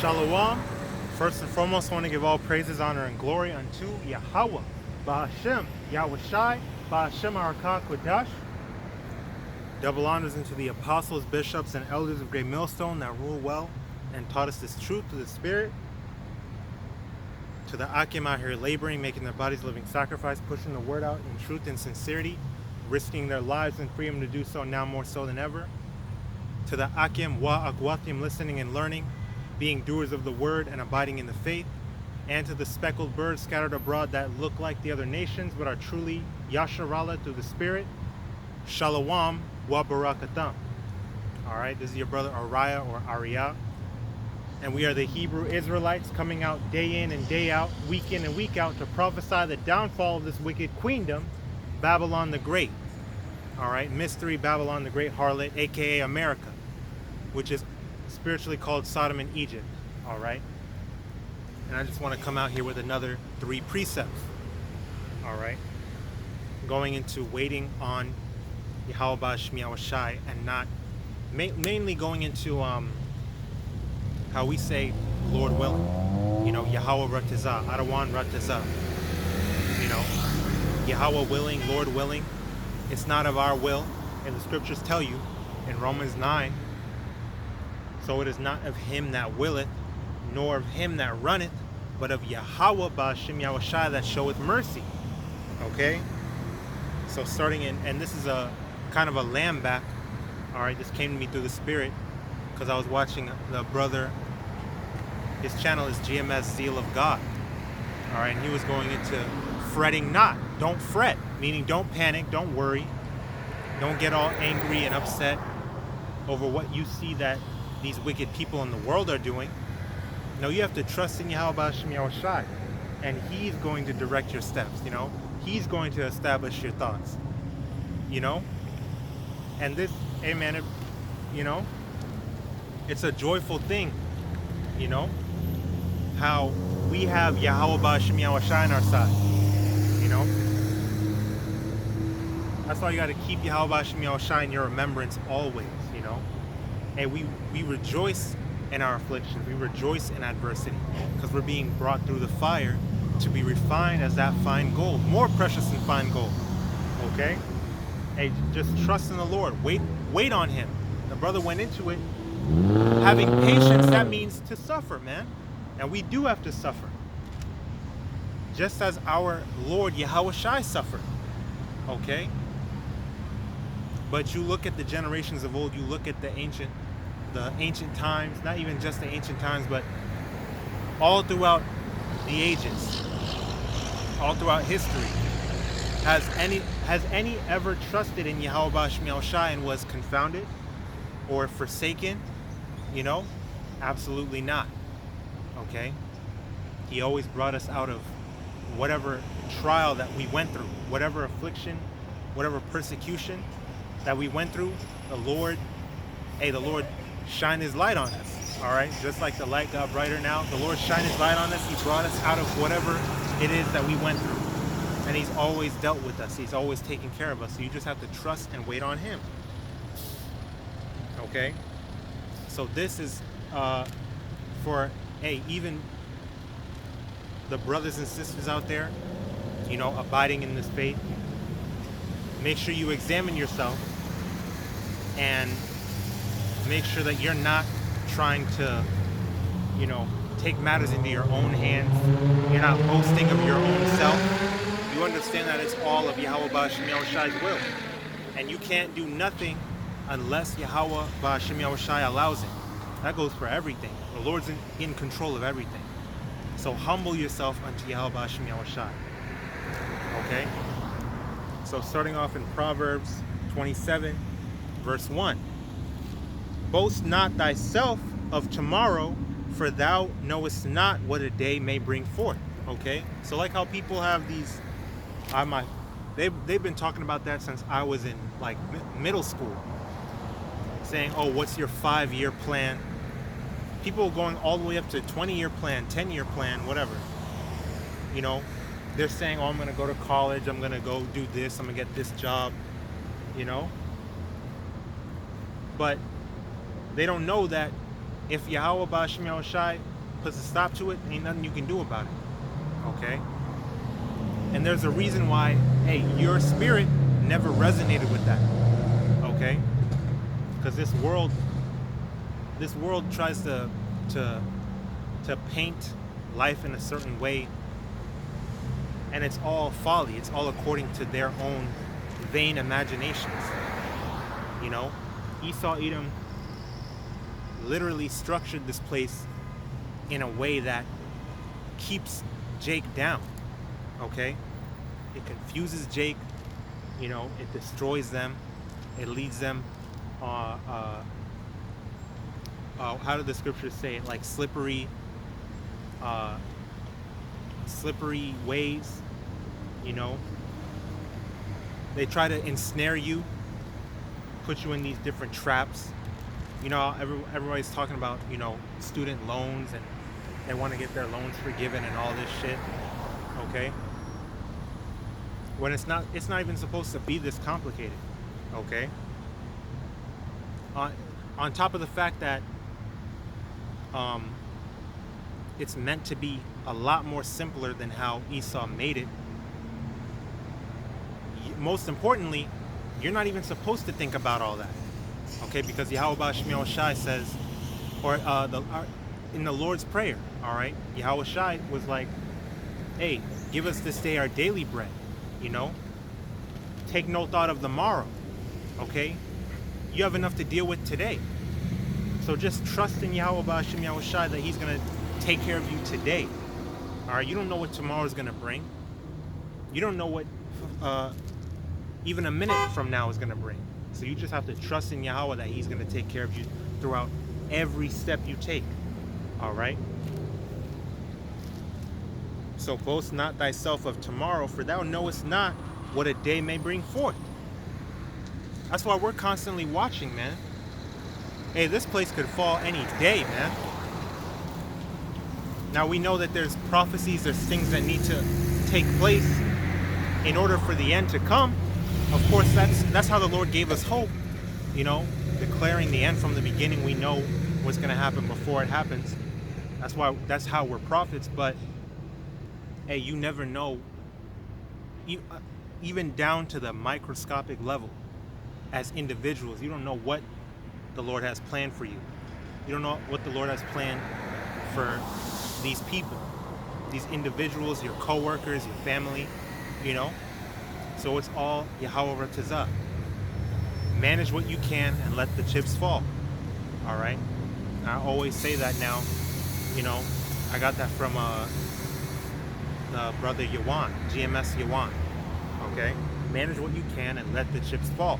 Shalom. First and foremost, I want to give all praises, honor, and glory unto YAHAWAH, BAHASHAM, YAHAWASHI, BAHASHAM RAWCHAA QADASH. Double honors into the apostles, bishops, and elders of Great Millstone that rule well and taught us this truth through the Spirit. To the Akim out here laboring, making their bodies living sacrifice, pushing the word out in truth and sincerity, risking their lives and freedom to do so now more so than ever. To the Akim wa Agwatim, listening and learning, being doers of the word and abiding in the faith. And to the speckled birds scattered abroad that look like the other nations but are truly Yasharala through the Spirit. Shalom wa barakatam. Alright, this is your brother Ariah or Ariah. And we are the Hebrew Israelites coming out day in and day out, week in and week out, to prophesy the downfall of this wicked queendom, Babylon the Great. Alright, mystery Babylon the Great harlot, aka America, which is spiritually called Sodom and Egypt. Alright. And I just want to come out here with another 3 precepts. Alright. Going into waiting on YAHAWASHI and not mainly going into how we say Lord willing. You know, Yahweh Ratazah, Adawan Ratazah. You know, Yahweh willing, Lord willing. It's not of our will, and the scriptures tell you in Romans 9. So it is not of him that willeth, nor of him that runneth, but of Yahawah BAHASHAM YAHAWASHI that showeth mercy. Okay? So starting in, and this is a kind of a lamb back. Alright, this came to me through the Spirit because I was watching the brother. His channel is GMS Zeal of God. Alright, and he was going into fretting not. Don't fret, meaning don't panic, don't worry. Don't get all angry and upset over what you see that these wicked people in the world are doing. No, you have to trust in Yahweh BAHASHAM YAHAWASHI, and he's going to direct your steps, you know. He's going to establish your thoughts, you know. And this, amen, you know, it's a joyful thing, you know, how we have Yahweh BAHASHAM YAHAWASHI on our side, you know. That's why you got to keep Yahweh BAHASHAM YAHAWASHI in your remembrance always, you know. And we rejoice in our affliction. We rejoice in adversity because we're being brought through the fire to be refined as that fine gold, more precious than fine gold. Okay? Hey, just trust in the Lord. Wait on him. The brother went into it having patience. That means to suffer, man. And we do have to suffer. Just as our Lord YAHAWASHI suffered. Okay? But you look at the generations of old, you look at the ancient times, not even just the ancient times, but all throughout the ages, all throughout history. Has any ever trusted in Yahweh BAHASHAM YAHAWASHI and was confounded or forsaken? You know, absolutely not. Okay? He always brought us out of whatever trial that we went through, whatever affliction, whatever persecution that we went through. The Lord shine his light on us. All right, just like the light got brighter now, the Lord shine his light on us. He brought us out of whatever it is that we went through, and he's always dealt with us. He's always taken care of us. So you just have to trust and wait on him. Okay, so this is for even the brothers and sisters out there, you know, abiding in this faith. Make sure you examine yourself and make sure that you're not trying to, you know, take matters into your own hands. You're not boasting of your own self. You understand that it's all of Yahweh BAHASHAM YAHAWASHI's will. And you can't do nothing unless Yahweh BAHASHAM YAHAWASHI allows it. That goes for everything. The Lord's in control of everything. So humble yourself unto Yahweh BAHASHAM YAHAWASHI. Okay? So starting off in Proverbs 27, verse 1. Boast not thyself of tomorrow, for thou knowest not what a day may bring forth. Okay? So like how people have these, they've been talking about that since I was in like middle school. Saying, oh, what's your 5-year plan? People going all the way up to 20-year plan, 10-year plan, whatever. You know, they're saying, oh, I'm going to go to college, I'm going to go do this, I'm going to get this job, you know. But they don't know that If Yahweh BAHASHAM YAHAWASHI puts a stop to it, ain't nothing you can do about it. Okay? And there's a reason why, hey, your spirit never resonated with that. Okay? Because this world tries to paint life in a certain way, and it's all folly. It's all according to their own vain imaginations. You know, Esau Edom literally structured this place in a way that keeps Jake down. Okay? It confuses Jake, you know, it destroys them, it leads them how do the scriptures say it? Like slippery ways, you know. They try to ensnare you, put you in these different traps. You know, everybody's talking about, you know, student loans, and they want to get their loans forgiven and all this shit. Okay? When it's not even supposed to be this complicated. Okay? On top of the fact that it's meant to be a lot more simpler than how Esau made it. Most importantly, you're not even supposed to think about all that. Okay, because Yahweh BAHASHAM YAHAWASHI says, or in the Lord's Prayer, all right, Yahawashi was like, hey, give us this day our daily bread, you know? Take no thought of the morrow, okay? You have enough to deal with today. So just trust in Yahweh BAHASHAM YAHAWASHI that He's going to take care of you today. All right, you don't know what tomorrow is going to bring. You don't know what even a minute from now is going to bring. So you just have to trust in Yahweh that He's going to take care of you throughout every step you take. All right? So boast not thyself of tomorrow, for thou knowest not what a day may bring forth. That's why we're constantly watching, man. Hey, this place could fall any day, man. Now we know that there's prophecies, there's things that need to take place in order for the end to come. Of course, that's how the Lord gave us hope, you know, declaring the end from the beginning. We know what's going to happen before it happens. That's how we're prophets. But hey, you never know, even down to the microscopic level. As individuals, you don't know what the Lord has planned for you. You don't know what the Lord has planned for these people, these individuals, your co-workers, your family, you know. So it's all Yahawah Ratazah. Manage what you can and let the chips fall. All right. I always say that now. You know, I got that from the brother Yawan, GMS Yawan. Okay. Manage what you can and let the chips fall.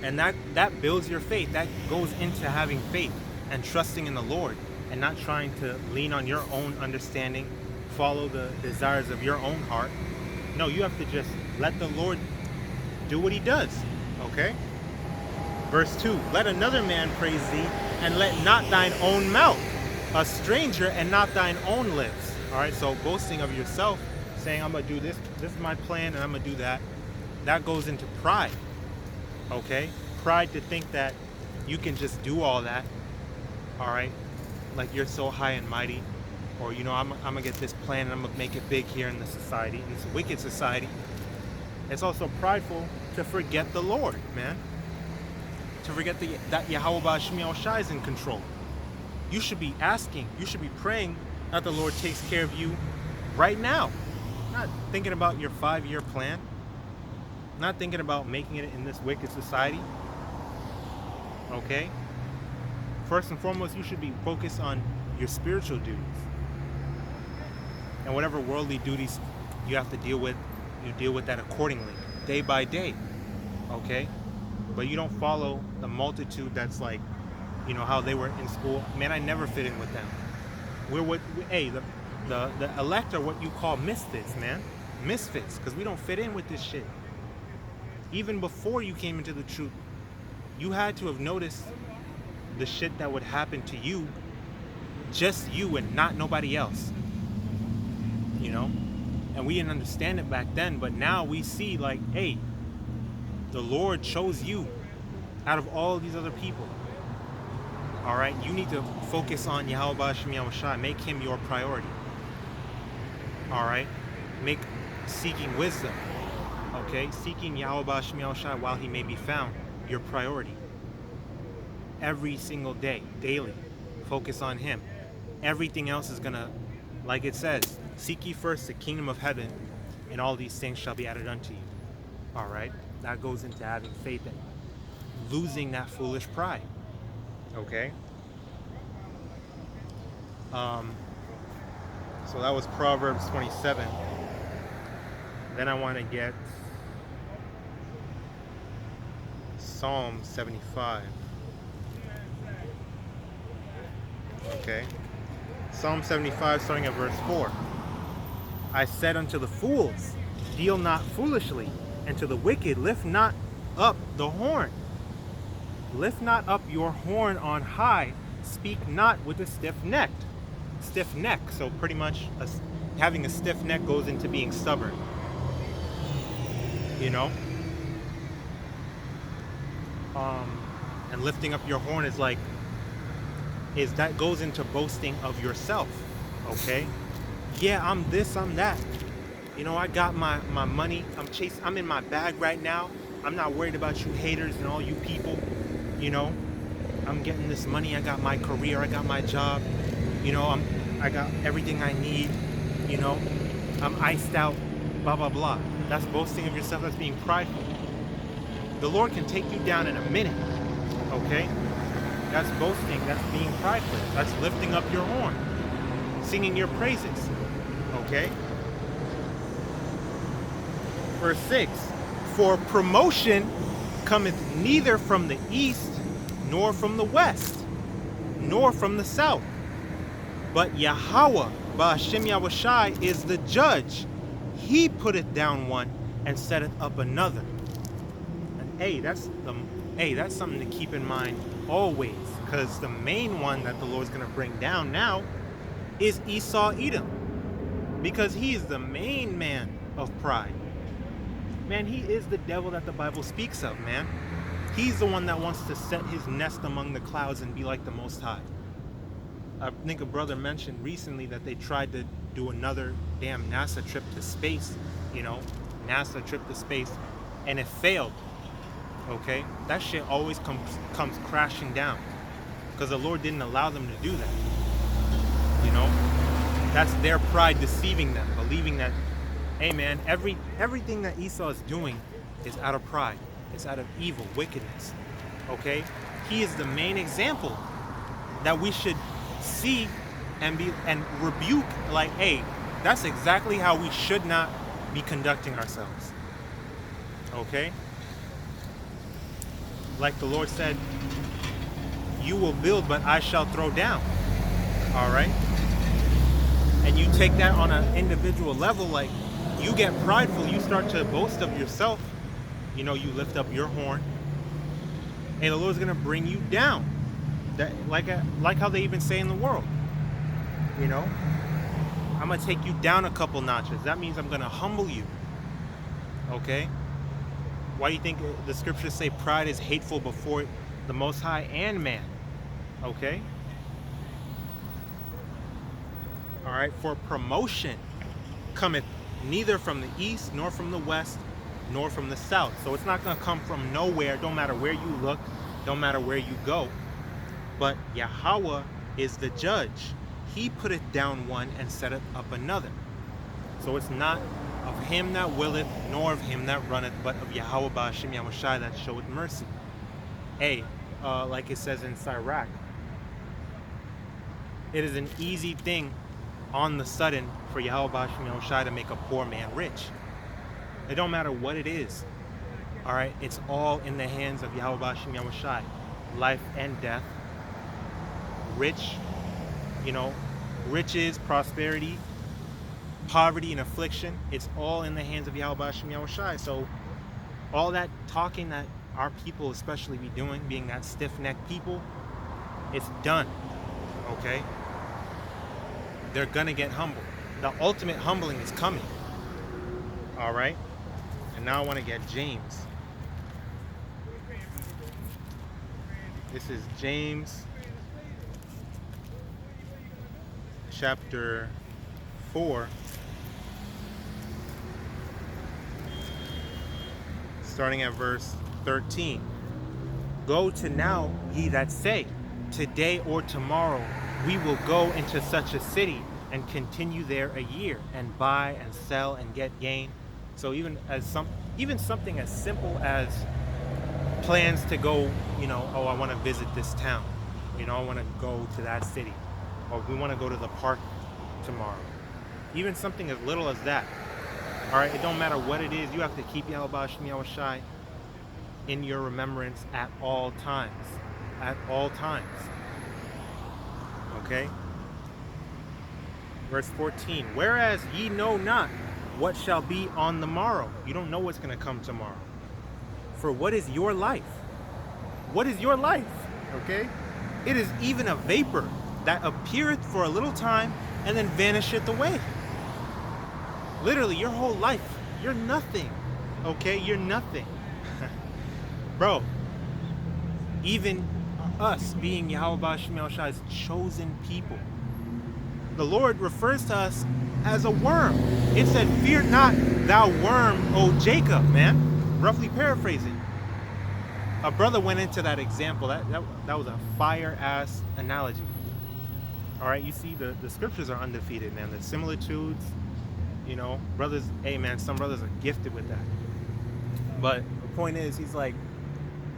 And that builds your faith. That goes into having faith and trusting in the Lord and not trying to lean on your own understanding, follow the desires of your own heart. No, you have to just let the Lord do what He does. Okay? Verse 2, let another man praise thee, and let not thine own mouth, a stranger and not thine own lips. All right, so boasting of yourself, saying I'm going to do this is my plan and I'm going to do that, that goes into pride. Okay? Pride to think that you can just do all that. All right? Like you're so high and mighty. Or, you know, I'm going to get this plan and I'm going to make it big here in the society, in this wicked society. It's also prideful to forget the Lord, man. To forget that Yahweh BAHASHAM YAHAWASHI is in control. You should be asking, you should be praying that the Lord takes care of you right now. Not thinking about your 5-year plan. Not thinking about making it in this wicked society. Okay? First and foremost, you should be focused on your spiritual duties. And whatever worldly duties you have to deal with, you deal with that accordingly, day by day. Okay? But you don't follow the multitude that's like, you know, how they were in school. Man, I never fit in with them. The elect are what you call misfits, man. Misfits, because we don't fit in with this shit. Even before you came into the truth, you had to have noticed the shit that would happen to you, just you and not nobody else. You know? And we didn't understand it back then, but now we see like, hey, the Lord chose you out of all these other people. All right, you need to focus on YAHAWASHI, make him your priority. All right, make seeking wisdom, okay, seeking YAHAWASHI while he may be found your priority. Every single day, daily, focus on him. Everything else is gonna, like it says, seek ye first the kingdom of heaven, and all these things shall be added unto you. All right, that goes into having faith and losing that foolish pride. Okay. So that was Proverbs 27. Then I want to get Psalm 75. Okay. Psalm 75, starting at verse 4. I said unto the fools, deal not foolishly, and to the wicked, lift not up the horn. Lift not up your horn on high, speak not with a stiff neck. Stiff neck, so pretty much having a stiff neck goes into being stubborn. You know? And lifting up your horn is like, that goes into boasting of yourself. Okay? Yeah, I'm this, I'm that. You know, I got my money. I'm in my bag right now. I'm not worried about you haters and all you people. You know, I'm getting this money. I got my career. I got my job. You know, I got everything I need. You know, I'm iced out. Blah, blah, blah. That's boasting of yourself. That's being prideful. The Lord can take you down in a minute. Okay? That's boasting. That's being prideful. That's lifting up your horn. Singing your praises. Okay? Verse 6. For promotion cometh neither from the east, nor from the west, nor from the south. But YAHAWAH, BAHASHAM YAHWASHI, is the judge. He putteth down one and setteth up another. And hey, that's something to keep in mind always, because the main one that the Lord's going to bring down now is Esau Edom, because he is the main man of pride. Man, he is the devil that the Bible speaks of, man. He's the one that wants to set his nest among the clouds and be like the Most High. I think a brother mentioned recently that they tried to do another damn NASA trip to space, you know, NASA trip to space, and it failed. Okay? That shit always comes crashing down, because the Lord didn't allow them to do that. You know? That's their pride deceiving them, believing that, hey man, everything that Esau is doing is out of pride. It's out of evil, wickedness. Okay? He is the main example that we should see and rebuke, like, hey, that's exactly how we should not be conducting ourselves. Okay? Like the Lord said, you will build, but I shall throw down. All right? And you take that on an individual level, like, you get prideful, you start to boast of yourself, you know, you lift up your horn, and the Lord's gonna bring you down. That like how they even say in the world, you know, I'm gonna take you down a couple notches. That means I'm gonna humble you. Okay? Why do you think the scriptures say pride is hateful before the Most High and man? Okay? All right, for promotion cometh neither from the east, nor from the west, nor from the south. So it's not going to come from nowhere. Don't matter where you look, don't matter where you go. But YAHAWAH is the judge. He putteth down one and setteth up another. So it's not of him that willeth, nor of him that runneth, but of YAHAWAH BAHASHAM YAHWASHI that showeth mercy. Hey, like it says in Sirach, it is an easy thing on the sudden for YAHAWAH BAHASHAM YAHWASHI to make a poor man rich. It don't matter what it is. All right, it's all in the hands of YAHAWAH BAHASHAM YAHWASHI. Life and death, rich, you know, riches, prosperity, poverty, and affliction. It's all in the hands of YAHAWAH BAHASHAM YAHWASHI. So all that talking that our people especially be doing, being that stiff-necked people, it's done. Okay? They're gonna get humbled. The ultimate humbling is coming. All right? And now I want to get James. This is James chapter 4, starting at verse 13. Go to now, ye that say, today or tomorrow we will go into such a city and continue there a year and buy and sell and get gain. So even something as simple as plans to go, oh, I want to visit this town, I want to go to that city, or we want to go to the park tomorrow. Even something as little as that. All right, it don't matter what it is, you have to keep YAHAWASHI in your remembrance at all times. At all times. Okay? Verse 14. Whereas ye know not what shall be on the morrow. You don't know what's going to come tomorrow. For what is your life? What is your life? Okay? It is even a vapor that appeareth for a little time and then vanisheth away. Literally, your whole life, you're nothing. Okay? You're nothing. Bro, even us being YAHAWASHI's chosen people, the Lord refers to us as a worm. It said, fear not thou worm, O Jacob, man. Roughly paraphrasing. A brother went into that example. That was a fire-ass analogy. All right, you see, the scriptures are undefeated, man. The similitudes, brothers, hey, man, some brothers are gifted with that. But the point is, he's like,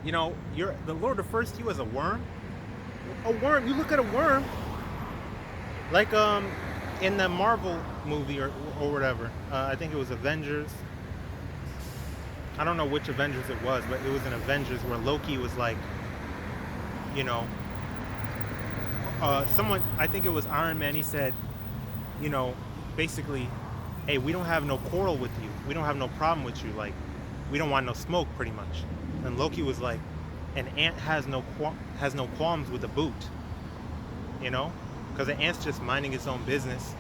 the Lord refers to you as a worm. A worm, you look at a worm, like in the Marvel movie or whatever. I think it was Avengers. I don't know which Avengers it was, but it was in Avengers where Loki was like, someone, I think it was Iron Man, he said, basically, hey, we don't have no quarrel with you. We don't have no problem with you. Like, we don't want no smoke, pretty much. And Loki was like, an ant has no qualms with a boot, because the ant's just minding its own business.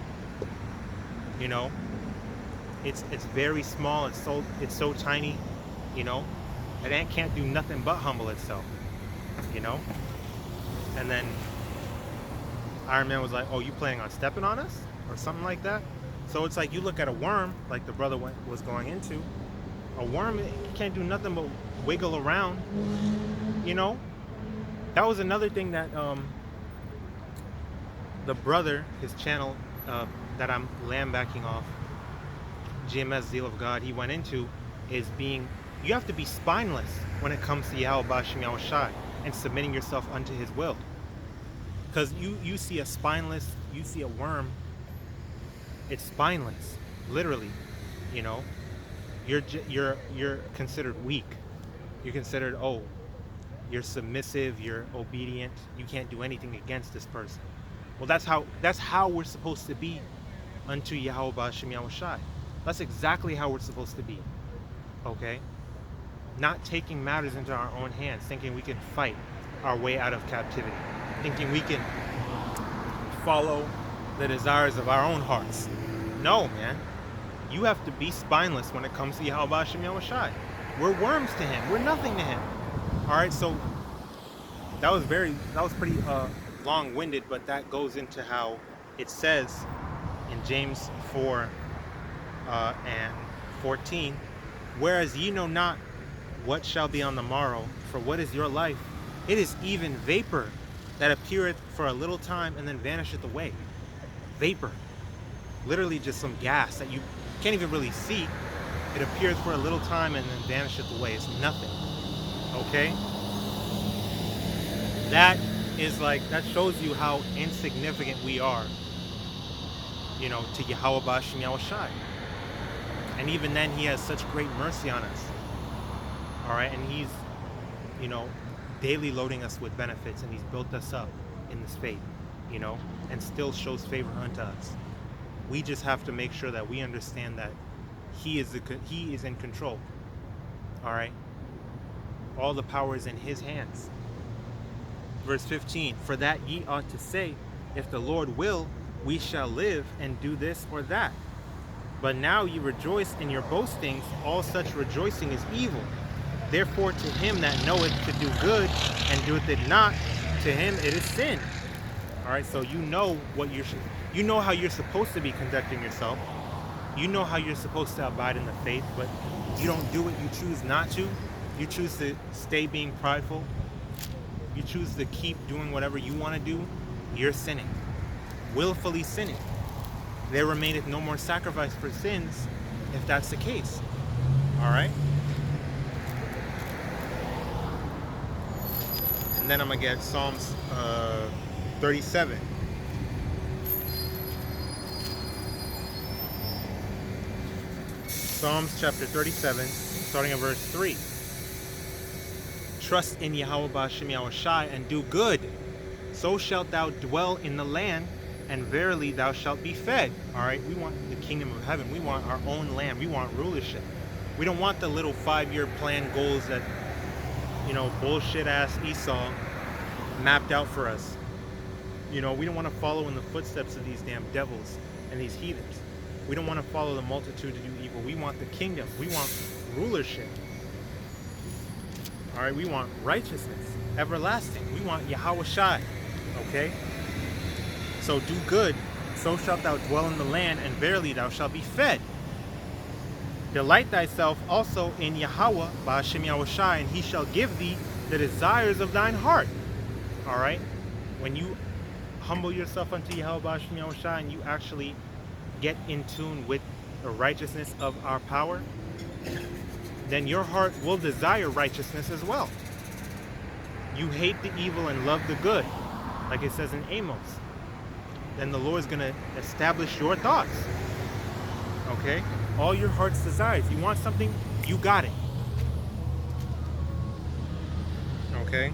It's very small. It's so tiny. An ant can't do nothing but humble itself. And then Iron Man was like, "Oh, you planning on stepping on us?" or something like that. So it's like you look at a worm, like the brother was going into. A worm, it can't do nothing but wiggle around. That was another thing that the brother, his channel that I'm lambacking off, GMS Zeal of God, he went into, is you have to be spineless when it comes to YAHAWASHI and submitting yourself unto his will. Because you see a worm, it's spineless, literally. You're considered weak. You're considered, you're submissive, you're obedient, you can't do anything against this person. Well, that's how we're supposed to be unto YAHAWASHI. That's exactly how we're supposed to be. Okay? Not taking matters into our own hands, thinking we can fight our way out of captivity, thinking we can follow the desires of our own hearts. No, man. You have to be spineless when it comes to YAHAWASHI. We're worms to him. We're nothing to him. All right, so that was pretty long-winded, but that goes into how it says in James 4 and 14, whereas ye know not what shall be on the morrow, for what is your life? It is even vapor that appeareth for a little time and then vanisheth away. Vapor. Literally just some gas that you can't even really see. It appears for a little time and then vanisheth away. It's nothing. Okay? That shows you how insignificant we are, to YAHAWASHI. And even then, he has such great mercy on us. All right? And he's, daily loading us with benefits, and he's built us up in this faith, and still shows favor unto us. We just have to make sure that we understand that he is in control. All right? All the power is in his hands. Verse 15, for that ye ought to say, if the Lord will, we shall live and do this or that. But now ye rejoice in your boastings, all such rejoicing is evil. Therefore to him that knoweth to do good and doeth it not, to him it is sin. All right, so you know what you know how you're supposed to be conducting yourself. You know how you're supposed to abide in the faith, but you don't do it. You choose not to. You choose to stay being prideful. You choose to keep doing whatever you want to do. You're sinning, willfully sinning. There remaineth no more sacrifice for sins, if that's the case. All right. And then I'm gonna get Psalms 37. Psalms chapter 37, starting at verse 3. Trust in YAHAWASHI and do good. So shalt thou dwell in the land, and verily thou shalt be fed. All right, we want the kingdom of heaven. We want our own land. We want rulership. We don't want the little 5-year plan goals that, bullshit ass Esau mapped out for us. We don't want to follow in the footsteps of these damn devils and these heathens. We don't want to follow the multitude to do evil. We want the kingdom. We want rulership. All right, we want righteousness, everlasting. We want YAHAWASHI. Okay? So do good, so shalt thou dwell in the land, and verily thou shalt be fed. Delight thyself also in Yahawah, BAHASHAM YAHAWASHI, and he shall give thee the desires of thine heart. All right? When you humble yourself unto Yahawah, BAHASHAM YAHAWASHI, and you actually get in tune with the righteousness of our power, then your heart will desire righteousness as well. You hate the evil and love the good, like it says in Amos. Then the Lord's going to establish your thoughts. Okay? All your heart's desires. You want something, you got it. Okay?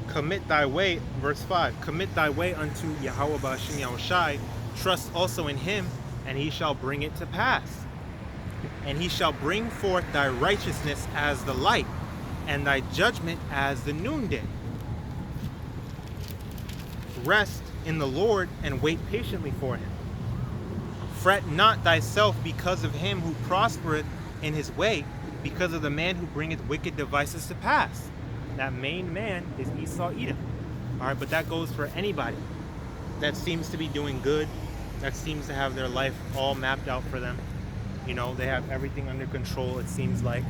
Commit thy way, verse 5. Commit thy way unto Yahawah, BAHASHAM YAHAWASHI. Trust also in him, and he shall bring it to pass. And he shall bring forth thy righteousness as the light, and thy judgment as the noonday. Rest in the Lord, and wait patiently for him. Fret not thyself because of him who prospereth in his way, because of the man who bringeth wicked devices to pass. That main man is Esau Edom. All right, but that goes for anybody that seems to be doing good, that seems to have their life all mapped out for them. They have everything under control, it seems like.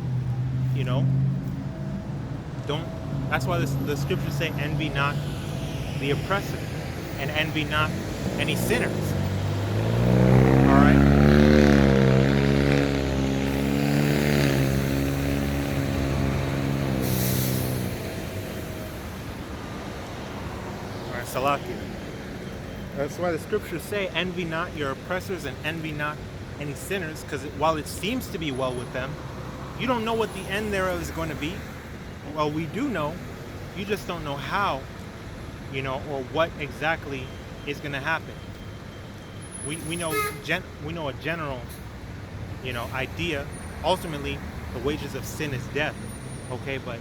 That's why the scriptures say, envy not the oppressor, and envy not any sinners. All right? All right, Salakia. That's why the scriptures say, envy not your oppressors and envy not any sinners, because while it seems to be well with them, you don't know what the end thereof is going to be. Well, we do know. You just don't know how, or what exactly is going to happen. We know a general, idea. Ultimately, the wages of sin is death. Okay, but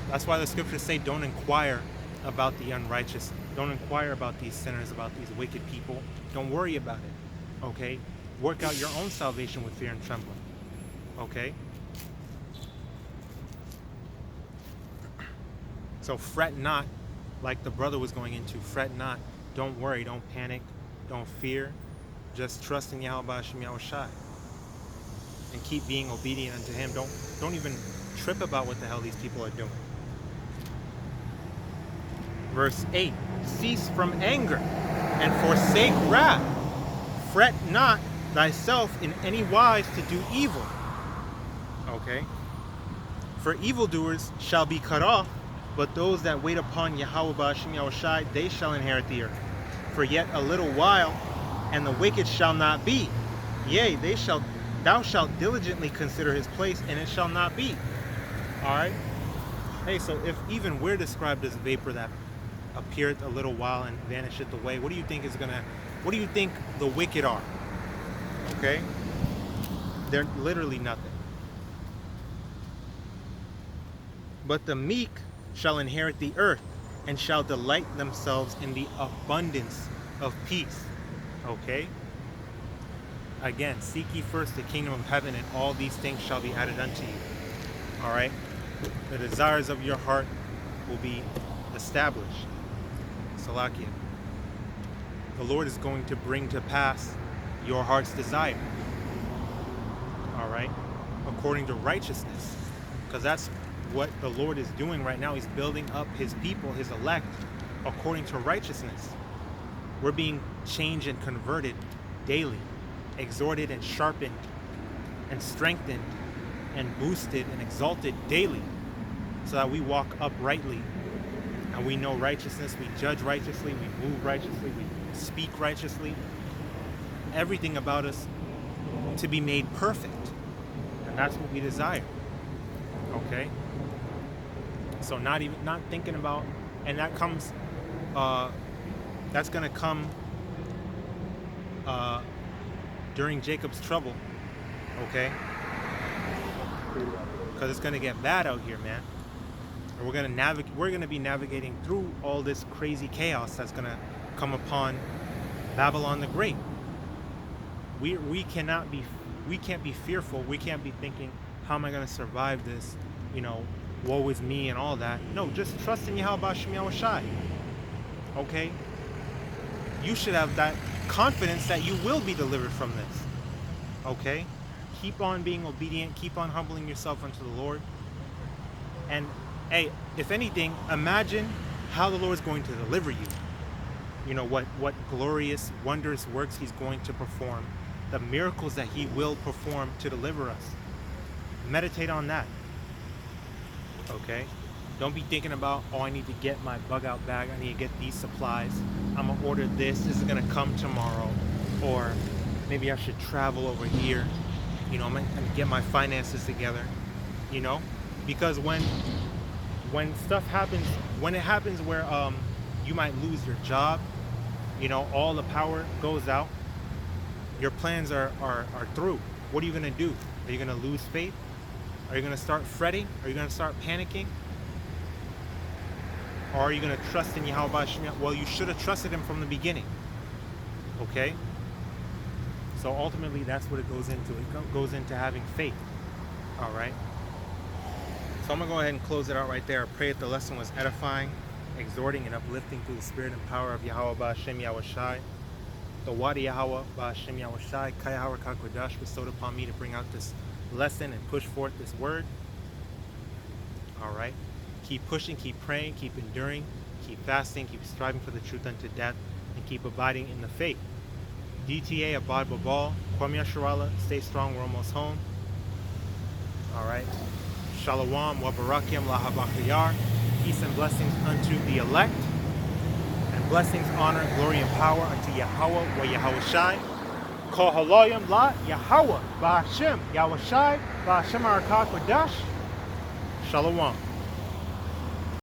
that's why the scriptures say, don't inquire about the unrighteous. Don't inquire about these sinners, about these wicked people. Don't worry about it. Okay? Work out your own salvation with fear and trembling. Okay? So fret not, like the brother was going into. Fret not. Don't worry. Don't panic. Don't fear. Just trust in Yahawah, BAHASHAM YAHAWASHI. And keep being obedient unto him. Don't even trip about what the hell these people are doing. Verse 8. Cease from anger and forsake wrath. Fret not thyself in any wise to do evil. Okay? For evildoers shall be cut off, but those that wait upon Yahawah, BAHASHAM YAHAWASHI, they shall inherit the earth. For yet a little while, and the wicked shall not be. Yea, thou shalt diligently consider his place, and it shall not be. Alright? Hey, so if even we're described as vapor that appeareth a little while and vanisheth away, what do you think the wicked are? Okay? They're literally nothing. But the meek shall inherit the earth, and shall delight themselves in the abundance of peace. Okay? Again, seek ye first the kingdom of heaven, and all these things shall be added unto you. Alright? The desires of your heart will be established. Salakia. The Lord is going to bring to pass your heart's desire. All right? According to righteousness. Because that's what the Lord is doing right now. He's building up his people, his elect, according to righteousness. We're being changed and converted daily, exhorted and sharpened and strengthened and boosted and exalted daily, so that we walk uprightly and we know righteousness, we judge righteously, we move righteously, we speak righteously. Everything about us to be made perfect. And that's what we desire. Okay? So not thinking about, and that comes, that's going to come during Jacob's trouble. Okay? Because it's going to get bad out here, man. And we're going to be navigating through all this crazy chaos that's going to come upon Babylon the Great. We can't be fearful. We can't be thinking, how am I going to survive this? You know, woe is me and all that. No, just trust in YAHAWASHI, YAHAWASHI. Okay? You should have that confidence that you will be delivered from this. Okay? Keep on being obedient. Keep on humbling yourself unto the Lord. And, hey, if anything, imagine how the Lord is going to deliver you. You know, what glorious, wondrous works he's going to perform. The miracles that he will perform to deliver us. Meditate on that. Okay? Don't be thinking about, oh, I need to get my bug out bag. I need to get these supplies. I'm going to order this. This is going to come tomorrow. Or maybe I should travel over here. You know, I'm going to get my finances together. You know? Because when stuff happens, when it happens where you might lose your job, you know, all the power goes out, your plans are through. What are you going to do? Are you going to lose faith? Are you going to start fretting? Are you going to start panicking? Or are you going to trust in YAHAWASHI? Well, you should have trusted him from the beginning. Okay? So ultimately, that's what it goes into. It goes into having faith. All right? So I'm going to go ahead and close it out right there. I pray that the lesson was edifying, exhorting, and uplifting through the spirit and power of YAHAWAH BAHASHAM YAHAWASHI. The word YAHAWAH BAHASHAM YAHAWASHI, QADASH bestowed upon me to bring out this lesson and push forth this word. All right? Keep pushing, keep praying, keep enduring, keep fasting, keep striving for the truth unto death, and keep abiding in the faith. DTA, Abad Babal, Kwam Yasharala, stay strong, we're almost home. All right. Shalom, wa barakim, lahabakayar. Peace and blessings unto the elect. And blessings, honor, glory, and power unto YAHAWAH wa YAHAWASHI. Call HALALYAM la YAHAWAH BAHASHAM YAHAWASHI BAHASHAM QADASH. Shalom.